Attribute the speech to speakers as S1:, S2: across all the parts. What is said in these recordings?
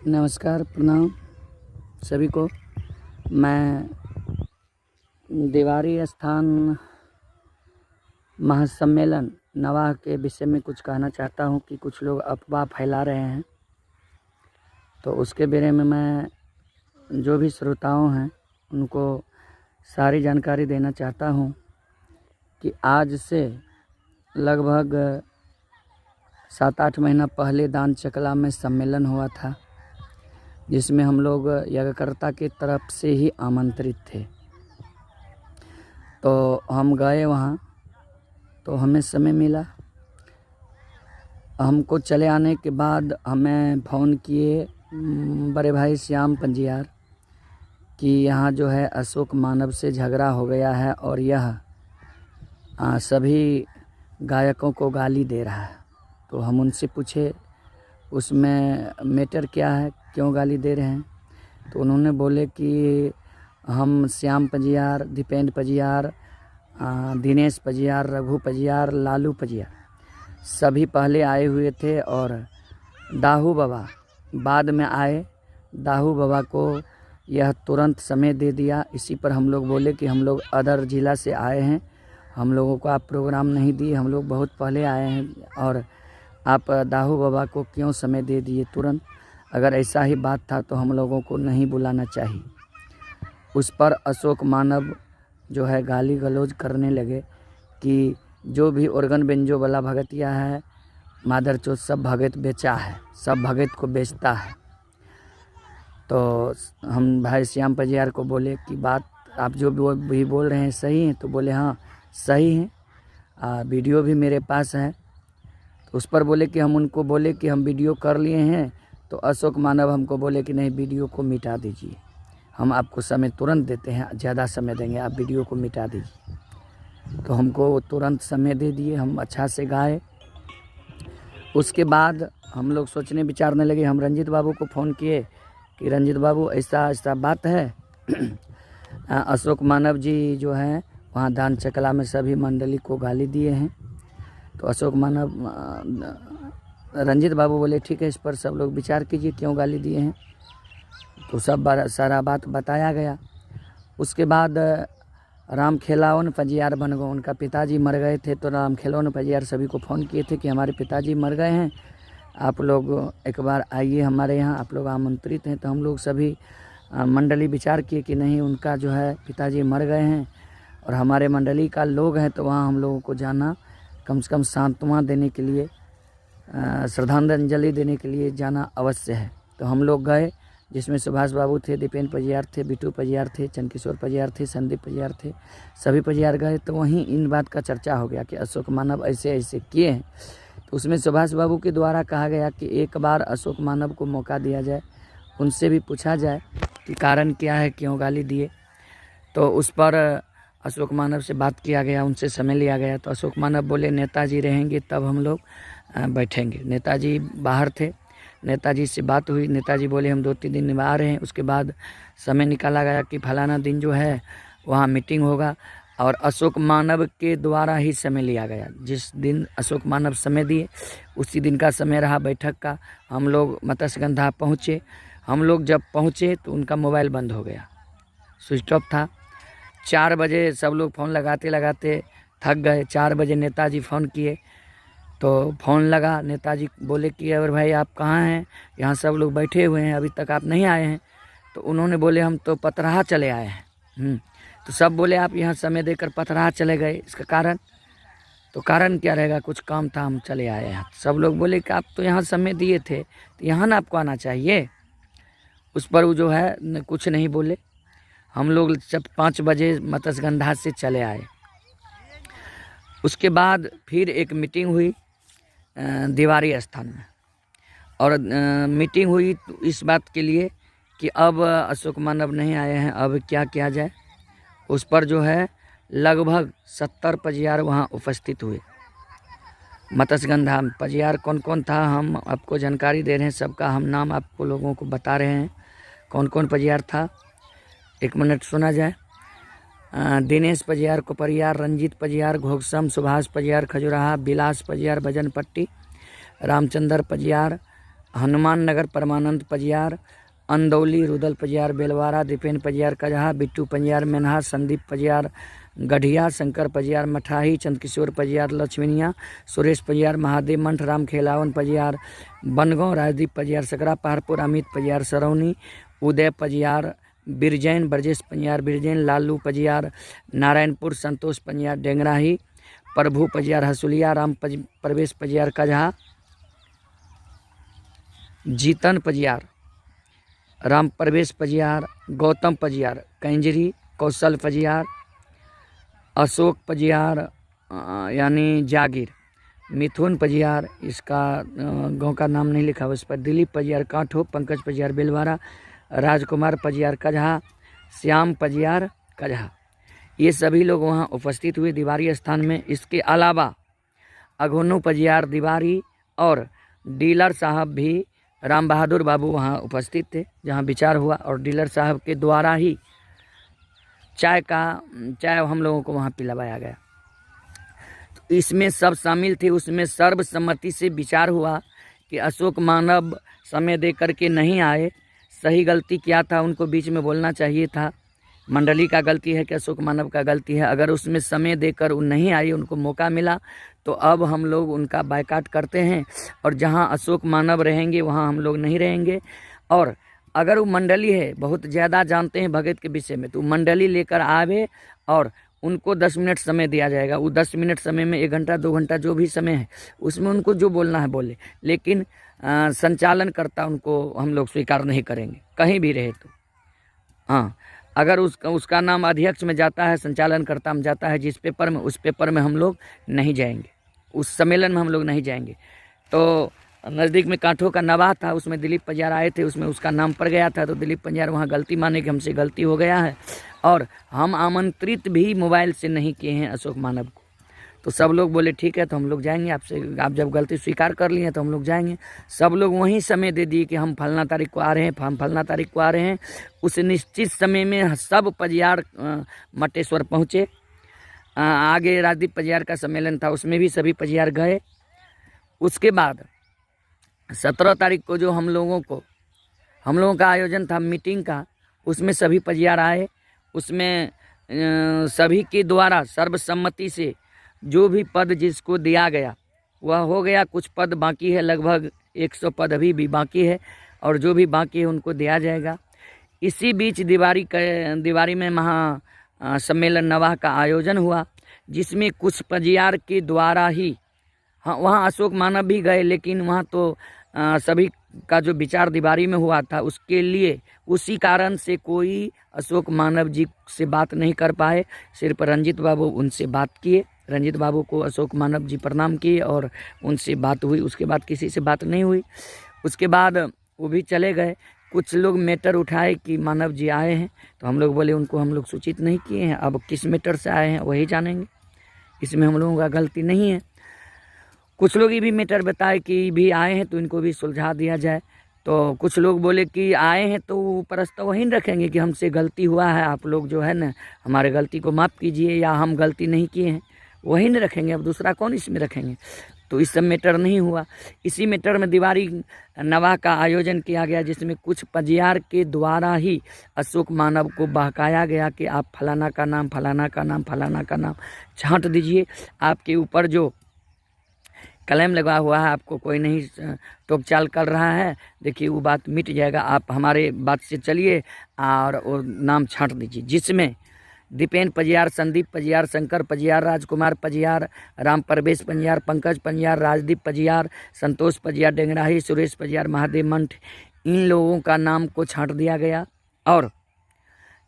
S1: नमस्कार, प्रणाम सभी को। मैं दीवारी स्थान महासम्मेलन नवाह के विषय में कुछ कहना चाहता हूं कि कुछ लोग अफवाह फैला रहे हैं, तो उसके बारे में मैं जो भी श्रोताओं हैं उनको सारी जानकारी देना चाहता हूं कि आज से लगभग 7-8 महीना पहले दान चकला में सम्मेलन हुआ था, जिसमें हम लोग यज्ञकर्ता की तरफ से ही आमंत्रित थे। तो हम गए वहाँ, तो हमें समय मिला। हमको चले आने के बाद हमें फ़ोन किए बड़े भाई श्याम पंजियार कि यहाँ जो है अशोक मानव से झगड़ा हो गया है और यह सभी गायकों को गाली दे रहा है। तो हम उनसे पूछे उसमें मैटर क्या है, क्यों गाली दे रहे हैं। तो उन्होंने बोले कि हम श्याम पंजियार, दीपेंद्र पंजियार, दिनेश पंजियार, रघु पंजियार, लालू पंजियार सभी पहले आए हुए थे और दाहू बाबा बाद में आए। दाहू बाबा को यह तुरंत समय दे दिया। इसी पर हम लोग बोले कि हम लोग अदर ज़िला से आए हैं, हम लोगों को आप प्रोग्राम नहीं दिए, हम लोग बहुत पहले आए हैं और आप दाहू बाबा को क्यों समय दे दिए तुरंत। अगर ऐसा ही बात था तो हम लोगों को नहीं बुलाना चाहिए। उस पर अशोक मानव जो है गाली गलौज करने लगे कि जो भी ऑर्गन बेंजो वाला भगतिया है, मादर चोद सब भगत बेचा है, सब भगत को बेचता है। तो हम भाई श्याम पंजियार को बोले कि बात आप जो भी बोल रहे हैं सही है। तो बोले हाँ सही है, वीडियो भी मेरे पास है। तो उस पर बोले कि हम उनको बोले कि हम वीडियो कर लिए हैं। तो अशोक मानव हमको बोले कि नहीं, वीडियो को मिटा दीजिए, हम आपको समय तुरंत देते हैं, ज़्यादा समय देंगे, आप वीडियो को मिटा दीजिए। तो हमको तुरंत समय दे दिए, हम अच्छा से गाए। उसके बाद हम लोग सोचने विचारने लगे। हम रंजीत बाबू को फ़ोन किए कि रंजीत बाबू ऐसा ऐसा बात है अशोक मानव जी जो हैं वहाँ दान चकला में सभी मंडली को गाली दिए हैं। तो अशोक मानव रंजीत बाबू बोले ठीक है, इस पर सब लोग विचार कीजिए क्यों गाली दिए हैं। तो सब सारा बात बताया गया। उसके बाद राम खेलावन पंजियार बन गए, उनका पिताजी मर गए थे। तो राम खेलावन पंजियार सभी को फ़ोन किए थे कि हमारे पिताजी मर गए हैं, आप लोग एक बार आइए हमारे यहाँ, आप लोग आमंत्रित हैं। तो हम लोग सभी मंडली विचार किए कि नहीं, उनका जो है पिताजी मर गए हैं और हमारे मंडली का लोग हैं, तो वहाँ हम लोगों को जाना, कम से कम सांत्वना देने के लिए, श्रद्धांजलि देने के लिए जाना अवश्य है। तो हम लोग गए, जिसमें सुभाष बाबू थे, दीपेंद्र पंजियार थे, बिट्टू पंजियार थे, चंद्रकिशोर पंजियार थे, संदीप पंजियार थे, सभी पंजियार गए। तो वहीं इन बात का चर्चा हो गया कि अशोक मानव ऐसे ऐसे किए हैं। तो उसमें सुभाष बाबू के द्वारा कहा गया कि एक बार अशोक मानव को मौका दिया जाए, उनसे भी पूछा जाए कि कारण क्या है, क्यों गाली दिए। तो उस पर अशोक मानव से बात किया गया, उनसे समय लिया गया। तो अशोक मानव बोले नेताजी रहेंगे तब हम लोग बैठेंगे। नेताजी बाहर थे, नेताजी से बात हुई, नेताजी बोले हम 2-3 दिन में आ रहे हैं। उसके बाद समय निकाला गया कि फलाना दिन जो है वहाँ मीटिंग होगा और अशोक मानव के द्वारा ही समय लिया गया। जिस दिन अशोक मानव समय दिए उसी दिन का समय रहा बैठक का। हम लोग मत्स्यगंधा पहुँचे। हम लोग जब पहुँचे तो उनका मोबाइल बंद हो गया, स्विच ऑफ था। 4 बजे सब लोग फ़ोन लगाते लगाते थक गए। 4 बजे नेताजी फ़ोन किए, तो फ़ोन लगा, नेताजी बोले कि अरे भाई आप कहाँ हैं, यहाँ सब लोग बैठे हुए हैं, अभी तक आप नहीं आए हैं। तो उन्होंने बोले हम तो पतराहा चले आए हैं। तो सब बोले आप यहाँ समय देकर पतराहा चले गए, इसका कारण? तो कारण क्या रहेगा, कुछ काम था हम चले आए हैं। सब लोग बोले कि आप तो यहाँ समय दिए थे, तो यहाँ ना आपको आना चाहिए। उस पर वो जो है कुछ नहीं बोले। हम लोग जब 5 बजे मत्स्यगंधा से चले आए। उसके बाद फिर एक मीटिंग हुई दीवारी स्थान में, और मीटिंग हुई तो इस बात के लिए कि अब अशोक मानव नहीं आए हैं, अब क्या किया जाए। उस पर जो है लगभग 70 पंजियार वहाँ उपस्थित हुए। मत्स्यगंधा पंजियार कौन कौन था हम आपको जानकारी दे रहे हैं, सबका हम नाम आपको लोगों को बता रहे हैं कौन कौन पंजियार था। 1 मिनट सुना जाए। दिनेश पंजियार, कोपरियार, रंजीत पंजियार, घोघसम, सुभाष पंजियार खजुराहा, बिलास पंजियार भजनपट्टी, रामचंद्र पंजियार हनुमान नगर परमानंद पजियार, अंदौली रुदल पजियार बेलवारा, दीपेन पजियार कजहा, बिट्टू पजियार मेनहा, संदीप पजियार गढ़िया, शंकर पजियार मठाही, चंद्रकिशोर पजियार लक्ष्मीनिया, सुरेश पजियार महादेव मंठ, राम खेलावन पजियार बनगांव, राजदीप पजियार सकरा पहाड़पुर, अमित पजियार सरौनी, उदय पजियार बिरजैन, ब्रजेश पजियार बिरजैन, लालू पजियार नारायणपुर, संतोष पजियार डेंगराही, प्रभु पजियार हसुलिया, राम प्रवेश पजियार कजहा, जीतन पजियार, राम प्रवेश पजियार, गौतम पजियार कैंजरी, कौशल पजियार, अशोक पजियार यानी जागीर, मिथुन पजियार, इसका गांव का नाम नहीं लिखा उस पर, दिलीप पजियार कांठो, पंकज पजियार बेलवारा, राजकुमार पजियार कजहा, श्याम पजियार कजहा, ये सभी लोग वहां उपस्थित हुए दीवारी स्थान में। इसके अलावा अघोनू पजियार दीवारी और डीलर साहब भी, राम बहादुर बाबू वहाँ उपस्थित थे जहाँ विचार हुआ, और डीलर साहब के द्वारा ही चाय हम लोगों को वहाँ पिलवाया गया। तो इसमें सब शामिल थे। उसमें सर्वसम्मति से विचार हुआ कि अशोक मानव समय दे करके नहीं आए, सही गलती क्या था उनको बीच में बोलना चाहिए था। मंडली का गलती है कि अशोक मानव का गलती है? अगर उसमें समय देकर वो नहीं आई, उनको मौका मिला, तो अब हम लोग उनका बायकाट करते हैं और जहां अशोक मानव रहेंगे वहां हम लोग नहीं रहेंगे। और अगर वो मंडली है, बहुत ज़्यादा जानते हैं भगत के विषय में, तो मंडली लेकर आवे और उनको 10 मिनट समय दिया जाएगा। वो 10 मिनट समय में 1 घंटा 2 घंटा जो भी समय है उसमें उनको जो बोलना है बोले, लेकिन संचालन करता उनको हम लोग स्वीकार नहीं करेंगे कहीं भी रहे तो। हाँ, अगर उसका नाम अध्यक्ष में जाता है, संचालन करता में जाता है जिस पेपर में, उस पेपर में हम लोग नहीं जाएंगे, उस सम्मेलन में हम लोग नहीं जाएंगे। तो नज़दीक में कांठो का नवाह था, उसमें दिलीप पजियार आए थे, उसमें उसका नाम पड़ गया था, तो दिलीप पजियार वहाँ गलती माने कि हमसे गलती हो गया है और हम आमंत्रित भी मोबाइल से नहीं किए हैं अशोक मानव को। तो सब लोग बोले ठीक है, तो हम लोग जाएंगे, आपसे आप जब गलती स्वीकार कर लिए तो हम लोग जाएंगे। सब लोग वहीं समय दे दिए कि हम फलना तारीख को आ रहे हैं, हम फलना तारीख को आ रहे हैं। उस निश्चित समय में सब पजियार मटेश्वर पहुँचे। आगे राजदीप पजियार का सम्मेलन था, उसमें भी सभी पजियार गए। उसके बाद 17 तारीख को जो हम लोगों का आयोजन था मीटिंग का, उसमें सभी पजियार आए। उसमें सभी के द्वारा सर्वसम्मति से जो भी पद जिसको दिया गया वह हो गया। कुछ पद बाकी है, लगभग 100 पद अभी भी बाकी है, और जो भी बाकी है उनको दिया जाएगा। इसी बीच दीवारी में महा सम्मेलन नवाह का आयोजन हुआ, जिसमें कुछ पजियार के द्वारा ही, हाँ वहाँ अशोक मानव भी गए, लेकिन वहाँ तो सभी का जो विचार दीवारी में हुआ था उसके लिए उसी कारण से कोई अशोक मानव जी से बात नहीं कर पाए। सिर्फ रंजीत बाबू उनसे बात किए, रंजीत बाबू को अशोक मानव जी प्रणाम किए और उनसे बात हुई। उसके बाद किसी से बात नहीं हुई। उसके बाद वो भी चले गए। कुछ लोग मैटर उठाए कि मानव जी आए हैं, तो हम लोग बोले उनको हम लोग सूचित नहीं किए हैं, अब किस मैटर से आए हैं वही जानेंगे, इसमें हम लोगों का गलती नहीं है। कुछ लोग ये भी मैटर बताए कि भी आए हैं तो इनको भी सुलझा दिया जाए। तो कुछ लोग बोले कि आए हैं तो प्रस्ताव वहीं रखेंगे कि हमसे गलती हुआ है, आप लोग जो है ना हमारे गलती को माफ़ कीजिए, या हम गलती नहीं किए हैं, वहीं न रखेंगे, अब दूसरा कौन इसमें रखेंगे। तो इस सब मैटर नहीं हुआ। इसी मैटर में दीवारी नवाह का आयोजन किया गया, जिसमें कुछ पजियार के द्वारा ही अशोक मानव को बहकाया गया कि आप फलाना का नाम, फलाना का नाम, फलाना का नाम छांट दीजिए, आपके ऊपर जो क्लेम लगा हुआ है आपको कोई नहीं टोकचाल कर रहा है, देखिए वो बात मिट जाएगा, आप हमारे बात से चलिए और वो नाम छांट दीजिए। जिसमें दीपेन पजियार, संदीप पजियार, शंकर पजियार, राजकुमार पजियार, राम प्रवेश पजियार, पंकज पजियार, राजदीप पजियार, संतोष पजियार डेंगराही, सुरेश पजियार महादेव मंठ, इन लोगों का नाम को छांट दिया गया। और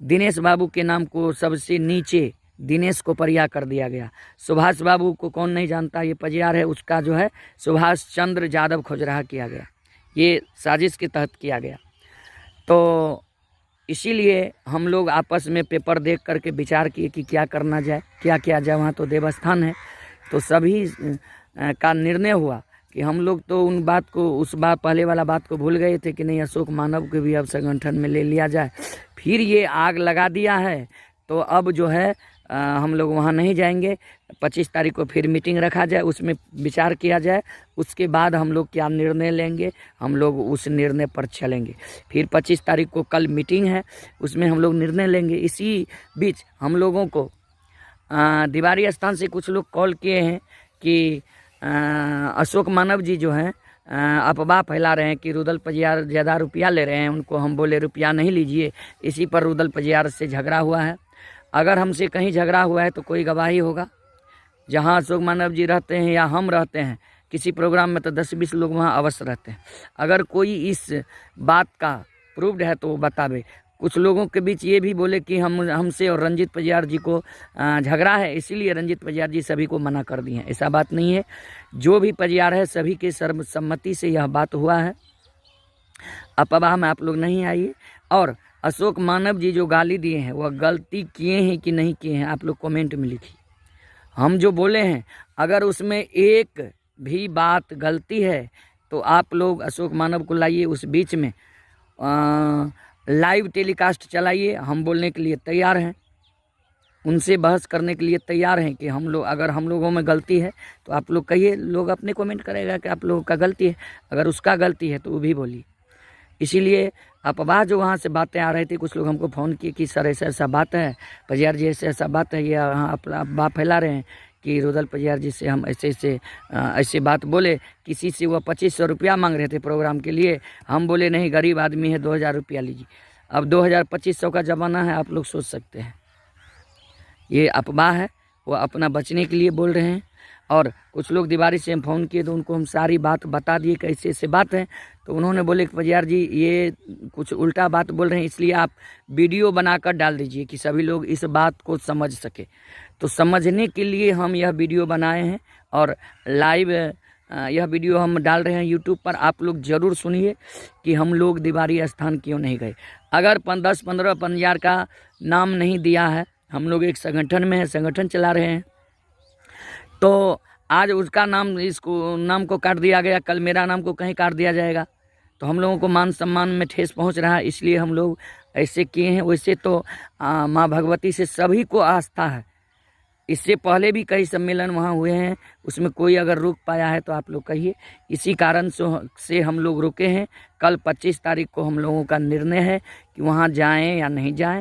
S1: दिनेश बाबू के नाम को सबसे नीचे दिनेश को परिया कर दिया गया। सुभाष बाबू को कौन नहीं जानता, ये पजियार है, उसका जो है सुभाष चंद्र यादव खोजराहा किया गया। ये साजिश के तहत किया गया। तो इसीलिए हम लोग आपस में पेपर देख करके विचार किए कि क्या करना जाए, क्या किया जाए। वहाँ तो देवस्थान है, तो सभी का निर्णय हुआ कि हम लोग तो उन बात को, उस बार पहले वाला बात को भूल गए थे कि नहीं अशोक मानव को भी अब संगठन में ले लिया जाए। फिर ये आग लगा दिया है, तो अब जो है हम लोग वहाँ नहीं जाएंगे। 25 तारीख को फिर मीटिंग रखा जाए, उसमें विचार किया जाए, उसके बाद हम लोग क्या निर्णय लेंगे, हम लोग उस निर्णय पर चलेंगे। फिर 25 तारीख को कल मीटिंग है, उसमें हम लोग निर्णय लेंगे। इसी बीच हम लोगों को दीवारी स्थान से कुछ लोग कॉल किए हैं कि अशोक मानव जी जो हैं अफवाह फैला रहे हैं कि रुदल पजियार ज़्यादा रुपया ले रहे हैं। उनको हम बोले रुपया नहीं लीजिए। इसी पर रुदल पजियार से झगड़ा हुआ है। अगर हमसे कहीं झगड़ा हुआ है तो कोई गवाही होगा। जहां अशोक मानव जी रहते हैं या हम रहते हैं किसी प्रोग्राम में तो 10-20 लोग वहां अवश्य रहते हैं। अगर कोई इस बात का प्रूव्ड है तो वो बतावे। कुछ लोगों के बीच ये भी बोले कि हमसे और रंजीत पजियार जी को झगड़ा है, इसीलिए रंजीत पजियार जी सभी को मना कर दिए हैं। ऐसा बात नहीं है। जो भी पजियार है सभी के सर्वसम्मति से यह बात हुआ है। अफवाह में आप लोग नहीं आइए। और अशोक मानव जी जो गाली दिए हैं वह गलती किए हैं कि नहीं किए हैं, आप लोग कमेंट में लिखिए। हम जो बोले हैं अगर उसमें एक भी बात गलती है तो आप लोग अशोक मानव को लाइए, उस बीच में लाइव टेलीकास्ट चलाइए। हम बोलने के लिए तैयार हैं, उनसे बहस करने के लिए तैयार हैं कि हम लोग, अगर हम लोगों में गलती है तो आप लोग कहिए। लोग अपने कमेंट करेगा कि आप लोगों का गलती है। अगर उसका गलती है तो वो भी बोलिए। इसीलिए अफवाह जो वहाँ से बातें आ रही थी, कुछ लोग हमको फ़ोन किए कि सर ऐसा ऐसा बात है, पजियार जी ऐसा बात है, ये अफवाह फैला रहे हैं कि रुदल पजियार जी से हम ऐसे बात बोले। किसी से वह 2500 रुपया मांग रहे थे प्रोग्राम के लिए। हम बोले नहीं, गरीब आदमी है, 2000 रुपया लीजिए। अब 2000-2500 का ज़माना है, आप लोग सोच सकते हैं। ये अफवाह है, वो अपना बचने के लिए बोल रहे हैं। और कुछ लोग दीवारी से हम फ़ोन किए तो उनको हम सारी बात बता दिए कि ऐसे ऐसे बात है। तो उन्होंने बोले कि पजियार जी ये कुछ उल्टा बात बोल रहे हैं, इसलिए आप वीडियो बनाकर डाल दीजिए कि सभी लोग इस बात को समझ सके। तो समझने के लिए हम यह वीडियो बनाए हैं और लाइव यह वीडियो हम डाल रहे हैं यूट्यूब पर। आप लोग ज़रूर सुनिए कि हम लोग दीवारी स्थान क्यों नहीं गए। अगर 10-15 पजियार का नाम नहीं दिया है, हम लोग एक संगठन में है, संगठन चला रहे हैं, तो आज उसका नाम, इसको नाम को काट दिया गया, कल मेरा नाम को कहीं काट दिया जाएगा तो हम लोगों को मान सम्मान में ठेस पहुंच रहा है। इसलिए हम लोग ऐसे किए हैं। वैसे तो माँ भगवती से सभी को आस्था है। इससे पहले भी कई सम्मेलन वहाँ हुए हैं, उसमें कोई अगर रुक पाया है तो आप लोग कहिए। इसी कारण से हम लोग रुके हैं। कल 25 तारीख को हम लोगों का निर्णय है कि वहाँ जाएं या नहीं जाएं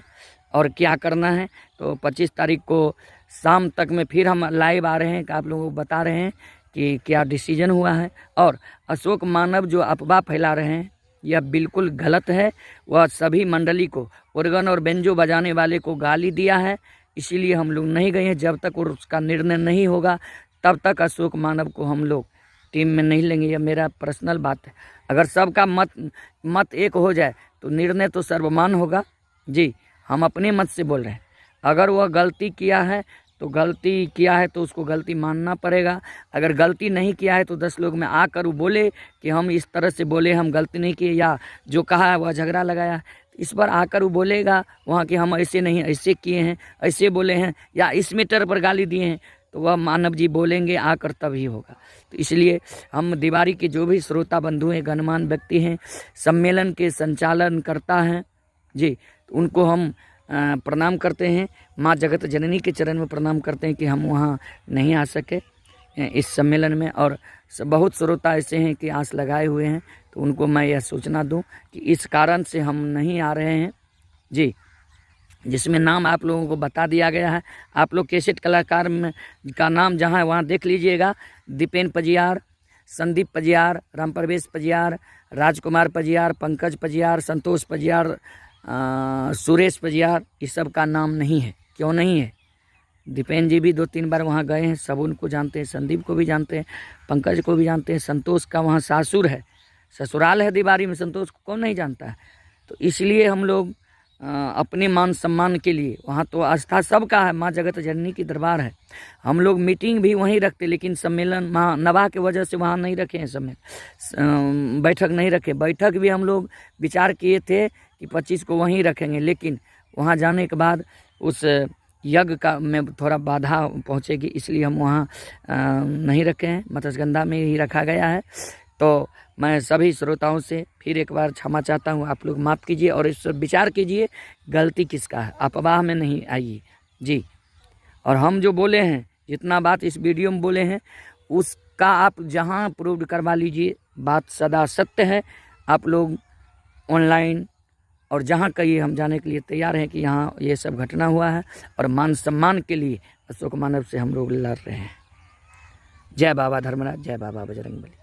S1: और क्या करना है। तो 25 तारीख को शाम तक में फिर हम लाइव आ रहे हैं कि आप लोगों को बता रहे हैं कि क्या डिसीजन हुआ है। और अशोक मानव जो अफवाह फैला रहे हैं यह बिल्कुल गलत है। वह सभी मंडली को, ऑर्गन और बेंजो बजाने वाले को गाली दिया है। इसीलिए हम लोग नहीं गए हैं। जब तक उसका निर्णय नहीं होगा तब तक अशोक मानव को हम लोग टीम में नहीं लेंगे। यह मेरा पर्सनल बात है। अगर सबका मत एक हो जाए तो निर्णय तो सर्वमान होगा। जी, हम अपने मत से बोल रहे हैं। अगर वह गलती किया है तो उसको गलती मानना पड़ेगा। अगर गलती नहीं किया है तो 10 लोग में आकर वो बोले कि हम इस तरह से बोले, हम गलती नहीं किए, या जो कहा है वह झगड़ा लगाया, इस पर आकर वो बोलेगा वहाँ कि हम ऐसे नहीं, ऐसे किए हैं, ऐसे बोले हैं, या इस मैटर पर गाली दिए हैं, तो वह मानव जी बोलेंगे आकर, तभी होगा। तो इसलिए हम दीवारी के जो भी श्रोता बंधु हैं, गणमान्य व्यक्ति हैं, सम्मेलन के संचालन करता हैं जी, तो उनको हम प्रणाम करते हैं। माँ जगत जननी के चरण में प्रणाम करते हैं कि हम वहाँ नहीं आ सके इस सम्मेलन में। और बहुत श्रोता ऐसे हैं कि आस लगाए हुए हैं, तो उनको मैं यह सूचना दूं कि इस कारण से हम नहीं आ रहे हैं जी, जिसमें नाम आप लोगों को बता दिया गया है। आप लोग कैसेट कलाकार में का नाम जहाँ है वहाँ देख लीजिएगा। दीपेन पजियार, संदीप पजियार, राम प्रवेश पजियार, राजकुमार पजियार, पंकज पजियार, संतोष पजियार, सुरेश पजियार, इस सब का नाम नहीं है। क्यों नहीं है? दीपेन जी भी 2-3 बार वहाँ गए हैं, सब उनको जानते हैं, संदीप को भी जानते हैं, पंकज को भी जानते हैं। संतोष का वहाँ सासुर है, ससुराल है दीवारी में, संतोष को कौन नहीं जानता है। तो इसलिए हम लोग अपने मान सम्मान के लिए, वहाँ तो आस्था सबका है, माँ जगत जननी की दरबार है। हम लोग मीटिंग भी वहीं रखते, लेकिन सम्मेलन माँ नवाह के वजह से वहाँ नहीं रखे हैं। सम्मेलन बैठक नहीं रखे। बैठक भी हम लोग विचार किए थे कि 25 को वहीं रखेंगे, लेकिन वहाँ जाने के बाद उस यज्ञ का में थोड़ा बाधा पहुँचेगी, इसलिए हम वहाँ नहीं रखे हैं। मत्स्यगंधा में ही रखा गया है। तो मैं सभी श्रोताओं से फिर एक बार क्षमा चाहता हूँ, आप लोग माफ़ कीजिए और इस पर विचार कीजिए गलती किसका है, अफवाह में नहीं आइए जी। और हम जो बोले हैं, जितना बात इस वीडियो में बोले हैं, उसका आप जहाँ प्रूव करवा लीजिए, बात सदा सत्य है। आप लोग ऑनलाइन और जहाँ कहीं हम जाने के लिए तैयार हैं कि यहाँ ये सब घटना हुआ है, और मान सम्मान के लिए अशोक मानव से हम लोग लड़ रहे हैं। जय बाबा धर्मराज, जय बाबा बजरंगबली।